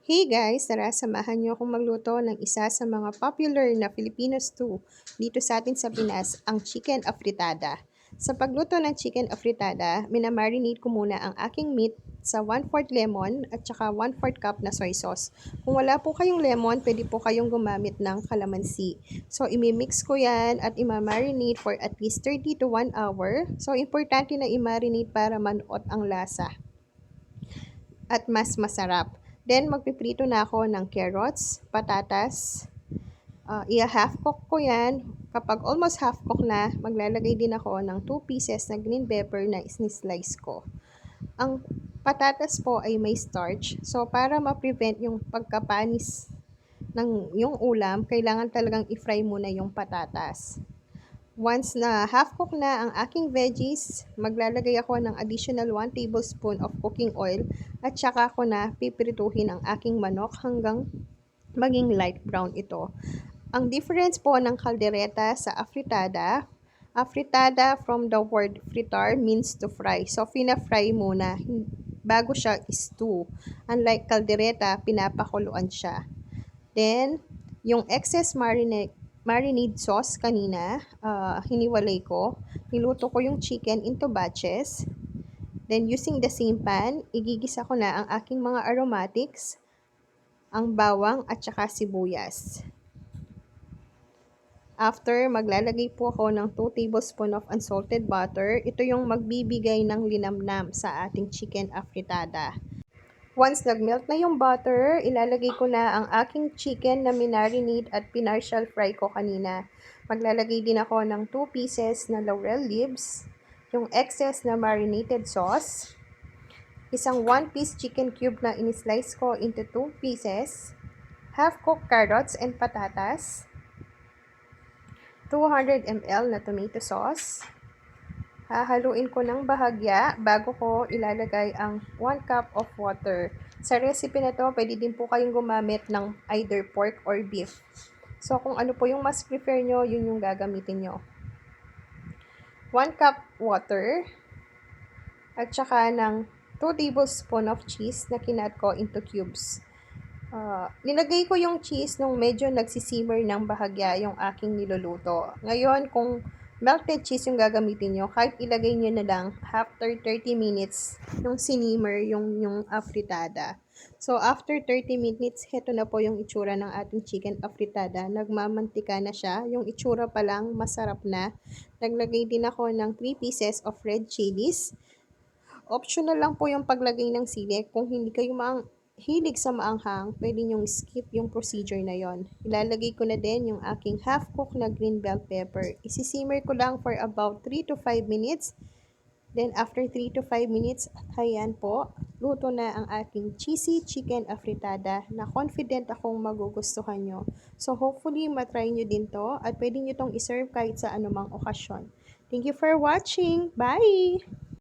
Hey guys, tara samahan niyo akong magluto ng isa sa mga popular na Filipino stew dito sa atin sa Pinas, ang chicken afritada. Sa pagluto ng chicken afritada, minamarinate ko muna ang aking meat sa 1/4 lemon at saka 1/4 cup na soy sauce. Kung wala po kayong lemon, pwede po kayong gumamit ng calamansi. So, imimix ko yan at imamarinate for at least 30 to 1 hour. So, importante na imarinate para manuot ang lasa at mas masarap. Then, magpiprito na ako ng carrots, patatas. Half cook ko yan. Kapag almost half cook na, maglalagay din ako ng 2 pieces na green pepper na slice ko. Ang patatas po ay may starch. So, para ma-prevent yung pagkapanis ng yung ulam, kailangan talagang i-fry muna yung patatas. Once na half cook na ang aking veggies, maglalagay ako ng additional 1 tablespoon of cooking oil at saka ko na pipirituhin ang aking manok hanggang maging light brown ito. Ang difference po ng kaldereta sa afritada, afritada from the word fritar means to fry. So, fina-fry muna bago siya stew. Unlike kaldereta, pinapakuluan siya. Then, yung excess marinade sauce kanina, hiniwalay ko. Niluto ko yung chicken into batches. Then, using the same pan, igigisa ko na ang aking mga aromatics, ang bawang at saka sibuyas. After, maglalagay po ako ng 2 tablespoon of unsalted butter. Ito yung magbibigay ng linamnam sa ating chicken afritada. Once nag-melt na yung butter, ilalagay ko na ang aking chicken na minarinate at pinartial fry ko kanina. Maglalagay din ako ng 2 pieces na laurel leaves, yung excess na marinated sauce, isang 1 piece chicken cube na in-slice ko into 2 pieces, half-cooked carrots and patatas, 200 ml na tomato sauce. Hahaluin ko ng bahagya bago ko ilalagay ang 1 cup of water. Sa recipe na to, pwede din po kayong gumamit ng either pork or beef. So, kung ano po yung mas prefer nyo, yun yung gagamitin nyo. 1 cup water at saka ng 2 tablespoon of cheese na kinat ko into cubes. Nilagay ko yung cheese nung medyo nagsisimmer ng bahagya yung aking niluluto. Ngayon, kung melted cheese yung gagamitin nyo, kahit ilagay nyo na lang after 30 minutes nung sinimmer yung afritada. So, after 30 minutes, heto na po yung itsura ng ating chicken afritada. Nagmamantika na siya. Yung itsura pa lang, masarap na. Naglagay din ako ng 3 pieces of red chilies. Optional lang po yung paglagay ng sili. Kung hindi kayo hilig sa maanghang, pwede nyong skip yung procedure na yon. Ilalagay ko na din yung aking half-cooked na green bell pepper. Isisimmer ko lang for about 3 to 5 minutes. Then, after 3 to 5 minutes, ayan po, luto na ang aking cheesy chicken afritada na confident akong magugustuhan nyo. So, hopefully, matry nyo din to at pwede nyo tong iserve kahit sa anumang okasyon. Thank you for watching. Bye!